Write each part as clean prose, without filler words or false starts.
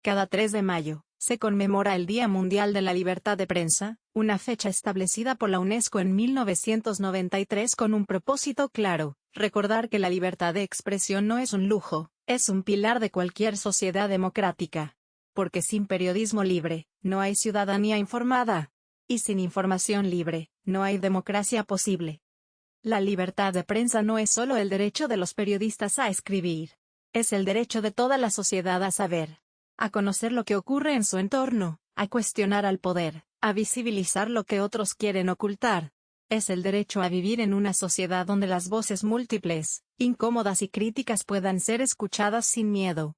Cada 3 de mayo, se conmemora el Día Mundial de la Libertad de Prensa, una fecha establecida por la UNESCO en 1993 con un propósito claro: recordar que la libertad de expresión no es un lujo, es un pilar de cualquier sociedad democrática. Porque sin periodismo libre, no hay ciudadanía informada. Y sin información libre, no hay democracia posible. La libertad de prensa no es solo el derecho de los periodistas a escribir. Es el derecho de toda la sociedad a saber, a conocer lo que ocurre en su entorno, a cuestionar al poder, a visibilizar lo que otros quieren ocultar. Es el derecho a vivir en una sociedad donde las voces múltiples, incómodas y críticas puedan ser escuchadas sin miedo.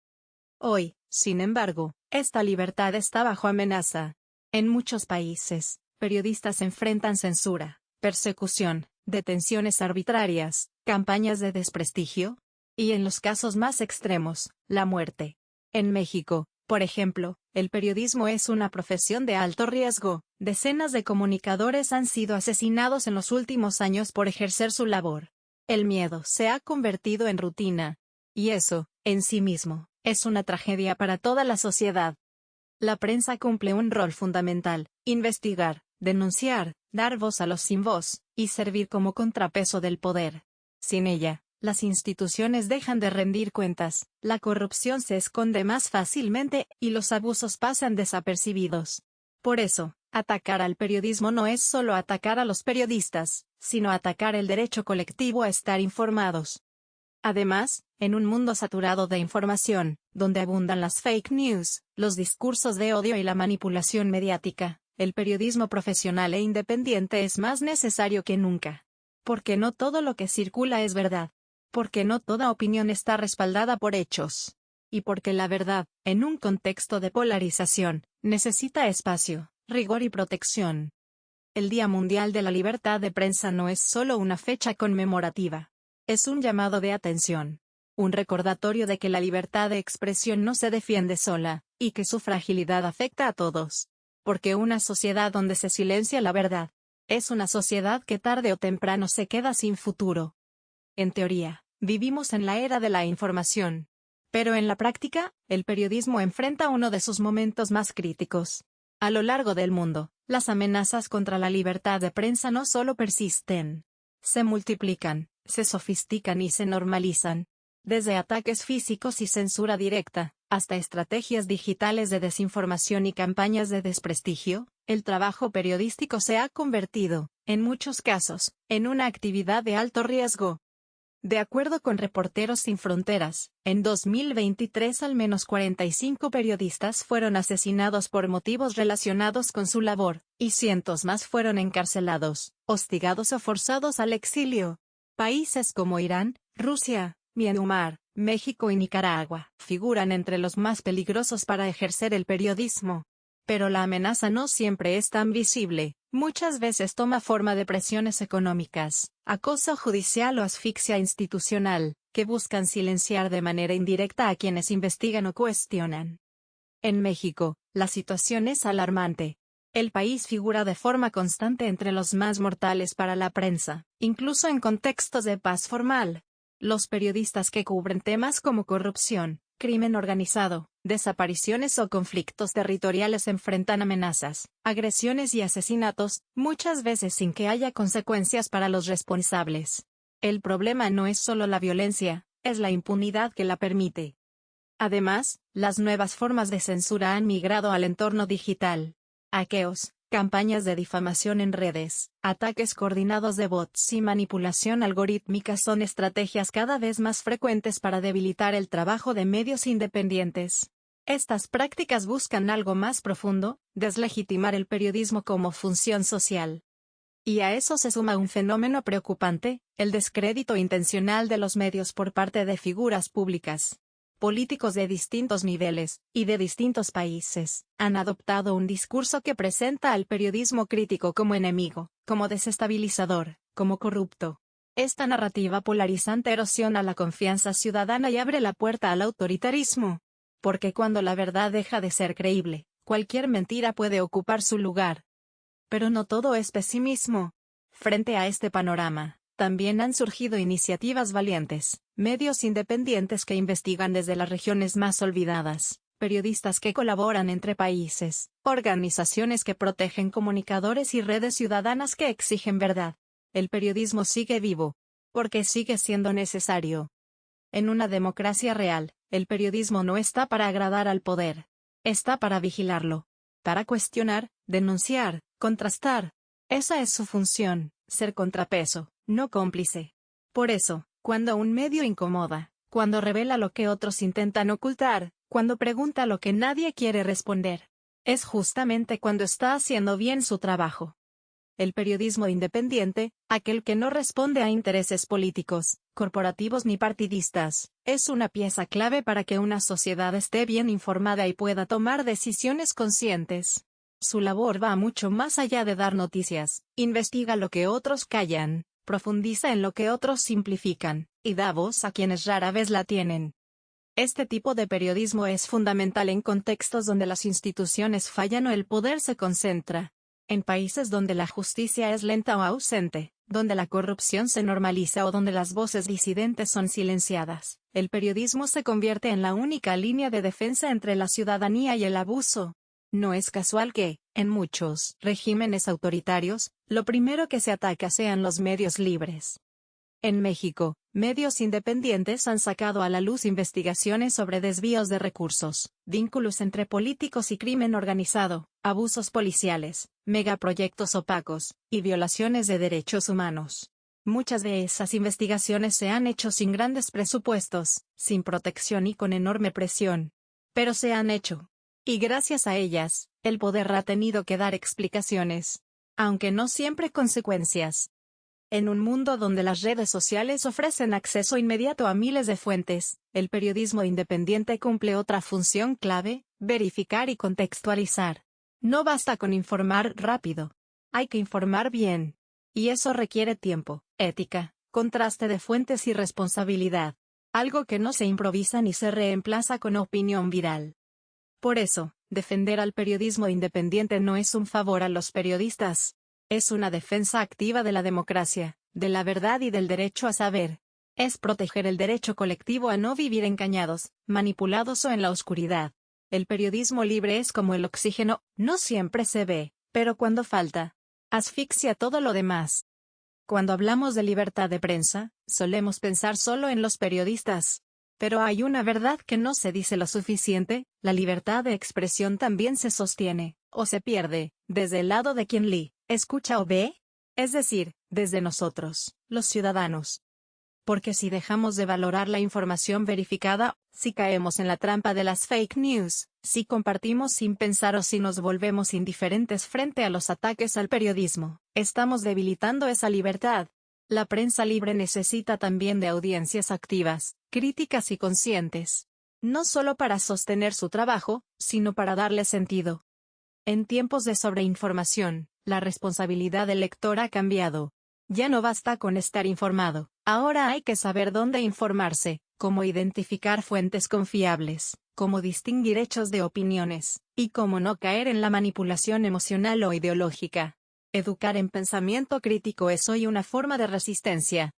Hoy, sin embargo, esta libertad está bajo amenaza. En muchos países, periodistas enfrentan censura, persecución, detenciones arbitrarias, campañas de desprestigio, y en los casos más extremos, la muerte. En México, por ejemplo, el periodismo es una profesión de alto riesgo. Decenas de comunicadores han sido asesinados en los últimos años por ejercer su labor. El miedo se ha convertido en rutina. Y eso, en sí mismo, es una tragedia para toda la sociedad. La prensa cumple un rol fundamental: investigar, denunciar, dar voz a los sin voz, y servir como contrapeso del poder. Sin ella, las instituciones dejan de rendir cuentas, la corrupción se esconde más fácilmente, y los abusos pasan desapercibidos. Por eso, atacar al periodismo no es solo atacar a los periodistas, sino atacar el derecho colectivo a estar informados. Además, en un mundo saturado de información, donde abundan las fake news, los discursos de odio y la manipulación mediática, el periodismo profesional e independiente es más necesario que nunca. Porque no todo lo que circula es verdad. Porque no toda opinión está respaldada por hechos. Y porque la verdad, en un contexto de polarización, necesita espacio, rigor y protección. El Día Mundial de la Libertad de Prensa no es solo una fecha conmemorativa. Es un llamado de atención. Un recordatorio de que la libertad de expresión no se defiende sola, y que su fragilidad afecta a todos. Porque una sociedad donde se silencia la verdad, es una sociedad que tarde o temprano se queda sin futuro. En teoría, vivimos en la era de la información. Pero en la práctica, el periodismo enfrenta uno de sus momentos más críticos. A lo largo del mundo, las amenazas contra la libertad de prensa no solo persisten, se multiplican, se sofistican y se normalizan. Desde ataques físicos y censura directa, hasta estrategias digitales de desinformación y campañas de desprestigio, el trabajo periodístico se ha convertido, en muchos casos, en una actividad de alto riesgo. De acuerdo con Reporteros Sin Fronteras, en 2023 al menos 45 periodistas fueron asesinados por motivos relacionados con su labor, y cientos más fueron encarcelados, hostigados o forzados al exilio. Países como Irán, Rusia, Myanmar, México y Nicaragua figuran entre los más peligrosos para ejercer el periodismo. Pero la amenaza no siempre es tan visible. Muchas veces toma forma de presiones económicas, acoso judicial o asfixia institucional, que buscan silenciar de manera indirecta a quienes investigan o cuestionan. En México, la situación es alarmante. El país figura de forma constante entre los más mortales para la prensa, incluso en contextos de paz formal. Los periodistas que cubren temas como corrupción, crimen organizado, desapariciones o conflictos territoriales enfrentan amenazas, agresiones y asesinatos, muchas veces sin que haya consecuencias para los responsables. El problema no es solo la violencia, es la impunidad que la permite. Además, las nuevas formas de censura han migrado al entorno digital. Hackeos, campañas de difamación en redes, ataques coordinados de bots y manipulación algorítmica son estrategias cada vez más frecuentes para debilitar el trabajo de medios independientes. Estas prácticas buscan algo más profundo: deslegitimar el periodismo como función social. Y a eso se suma un fenómeno preocupante: el descrédito intencional de los medios por parte de figuras públicas. Políticos de distintos niveles, y de distintos países, han adoptado un discurso que presenta al periodismo crítico como enemigo, como desestabilizador, como corrupto. Esta narrativa polarizante erosiona la confianza ciudadana y abre la puerta al autoritarismo. Porque cuando la verdad deja de ser creíble, cualquier mentira puede ocupar su lugar. Pero no todo es pesimismo. Frente a este panorama, también han surgido iniciativas valientes, medios independientes que investigan desde las regiones más olvidadas, periodistas que colaboran entre países, organizaciones que protegen comunicadores y redes ciudadanas que exigen verdad. El periodismo sigue vivo, porque sigue siendo necesario. En una democracia real, el periodismo no está para agradar al poder. Está para vigilarlo. Para cuestionar, denunciar, contrastar. Esa es su función, ser contrapeso, no cómplice. Por eso, cuando un medio incomoda, cuando revela lo que otros intentan ocultar, cuando pregunta lo que nadie quiere responder, es justamente cuando está haciendo bien su trabajo. El periodismo independiente, aquel que no responde a intereses políticos, corporativos ni partidistas, es una pieza clave para que una sociedad esté bien informada y pueda tomar decisiones conscientes. Su labor va mucho más allá de dar noticias, investiga lo que otros callan, profundiza en lo que otros simplifican, y da voz a quienes rara vez la tienen. Este tipo de periodismo es fundamental en contextos donde las instituciones fallan o el poder se concentra. En países donde la justicia es lenta o ausente, donde la corrupción se normaliza o donde las voces disidentes son silenciadas, el periodismo se convierte en la única línea de defensa entre la ciudadanía y el abuso. No es casual que, en muchos regímenes autoritarios, lo primero que se ataca sean los medios libres. En México, medios independientes han sacado a la luz investigaciones sobre desvíos de recursos, vínculos entre políticos y crimen organizado, abusos policiales, megaproyectos opacos, y violaciones de derechos humanos. Muchas de esas investigaciones se han hecho sin grandes presupuestos, sin protección y con enorme presión. Pero se han hecho. Y gracias a ellas, el poder ha tenido que dar explicaciones. Aunque no siempre consecuencias. En un mundo donde las redes sociales ofrecen acceso inmediato a miles de fuentes, el periodismo independiente cumple otra función clave: verificar y contextualizar. No basta con informar rápido. Hay que informar bien. Y eso requiere tiempo, ética, contraste de fuentes y responsabilidad. Algo que no se improvisa ni se reemplaza con opinión viral. Por eso, defender al periodismo independiente no es un favor a los periodistas. Es una defensa activa de la democracia, de la verdad y del derecho a saber. Es proteger el derecho colectivo a no vivir engañados, manipulados o en la oscuridad. El periodismo libre es como el oxígeno, no siempre se ve, pero cuando falta, asfixia todo lo demás. Cuando hablamos de libertad de prensa, solemos pensar solo en los periodistas. Pero hay una verdad que no se dice lo suficiente: la libertad de expresión también se sostiene, o se pierde, desde el lado de quien lee, escucha o ve, es decir, desde nosotros, los ciudadanos. Porque si dejamos de valorar la información verificada, si caemos en la trampa de las fake news, si compartimos sin pensar o si nos volvemos indiferentes frente a los ataques al periodismo, estamos debilitando esa libertad. La prensa libre necesita también de audiencias activas, críticas y conscientes. No solo para sostener su trabajo, sino para darle sentido. En tiempos de sobreinformación, la responsabilidad del lector ha cambiado. Ya no basta con estar informado, ahora hay que saber dónde informarse, cómo identificar fuentes confiables, cómo distinguir hechos de opiniones, y cómo no caer en la manipulación emocional o ideológica. Educar en pensamiento crítico es hoy una forma de resistencia.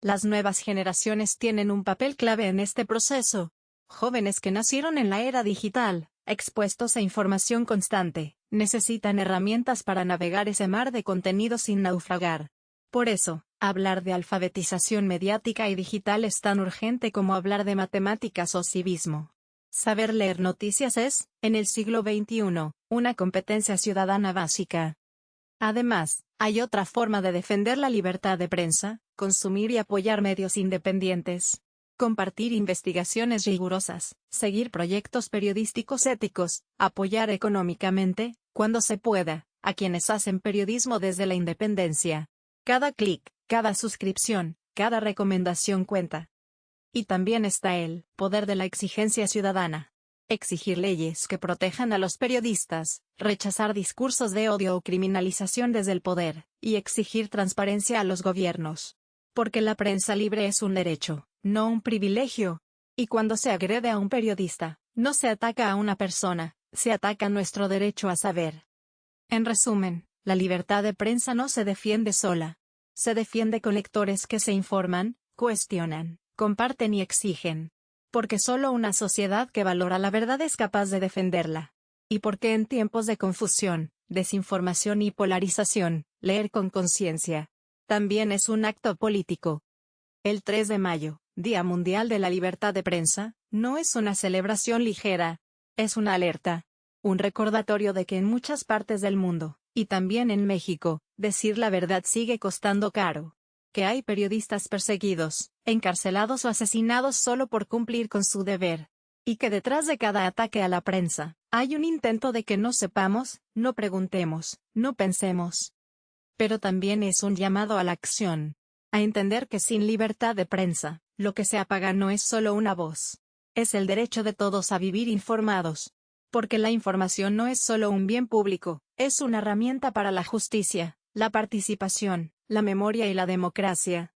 Las nuevas generaciones tienen un papel clave en este proceso. Jóvenes que nacieron en la era digital, expuestos a información constante, necesitan herramientas para navegar ese mar de contenido sin naufragar. Por eso, hablar de alfabetización mediática y digital es tan urgente como hablar de matemáticas o civismo. Saber leer noticias es, en el siglo XXI, una competencia ciudadana básica. Además, hay otra forma de defender la libertad de prensa: consumir y apoyar medios independientes. Compartir investigaciones rigurosas, seguir proyectos periodísticos éticos, apoyar económicamente, cuando se pueda, a quienes hacen periodismo desde la independencia. Cada clic, cada suscripción, cada recomendación cuenta. Y también está el poder de la exigencia ciudadana. Exigir leyes que protejan a los periodistas, rechazar discursos de odio o criminalización desde el poder, y exigir transparencia a los gobiernos. Porque la prensa libre es un derecho, no un privilegio. Y cuando se agrede a un periodista, no se ataca a una persona, se ataca nuestro derecho a saber. En resumen, la libertad de prensa no se defiende sola. Se defiende con lectores que se informan, cuestionan, comparten y exigen. Porque solo una sociedad que valora la verdad es capaz de defenderla. Y porque en tiempos de confusión, desinformación y polarización, leer con conciencia también es un acto político. El 3 de mayo, Día Mundial de la Libertad de Prensa, no es una celebración ligera, es una alerta. Un recordatorio de que en muchas partes del mundo, y también en México, decir la verdad sigue costando caro. Que hay periodistas perseguidos, encarcelados o asesinados solo por cumplir con su deber. Y que detrás de cada ataque a la prensa, hay un intento de que no sepamos, no preguntemos, no pensemos. Pero también es un llamado a la acción. A entender que sin libertad de prensa, lo que se apaga no es solo una voz. Es el derecho de todos a vivir informados. Porque la información no es solo un bien público, es una herramienta para la justicia, la participación, la memoria y la democracia.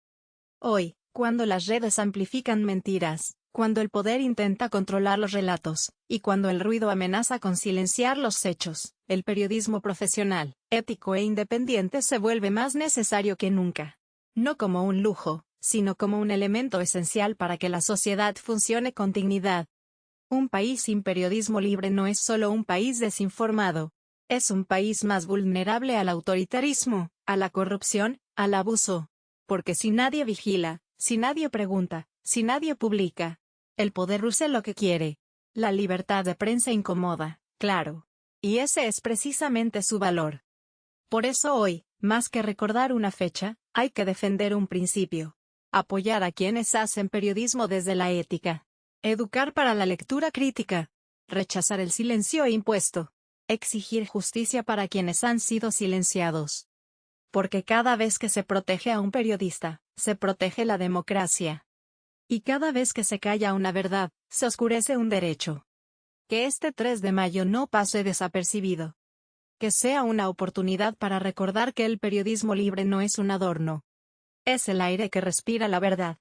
Hoy, cuando las redes amplifican mentiras, cuando el poder intenta controlar los relatos, y cuando el ruido amenaza con silenciar los hechos, el periodismo profesional, ético e independiente se vuelve más necesario que nunca. No como un lujo, sino como un elemento esencial para que la sociedad funcione con dignidad. Un país sin periodismo libre no es solo un país desinformado, es un país más vulnerable al autoritarismo, a la corrupción, al abuso. Porque si nadie vigila, si nadie pregunta, si nadie publica, el poder usa lo que quiere. La libertad de prensa incomoda, claro. Y ese es precisamente su valor. Por eso hoy, más que recordar una fecha, hay que defender un principio. Apoyar a quienes hacen periodismo desde la ética. Educar para la lectura crítica. Rechazar el silencio impuesto. Exigir justicia para quienes han sido silenciados. Porque cada vez que se protege a un periodista, se protege la democracia. Y cada vez que se calla una verdad, se oscurece un derecho. Que este 3 de mayo no pase desapercibido. Que sea una oportunidad para recordar que el periodismo libre no es un adorno. Es el aire que respira la verdad.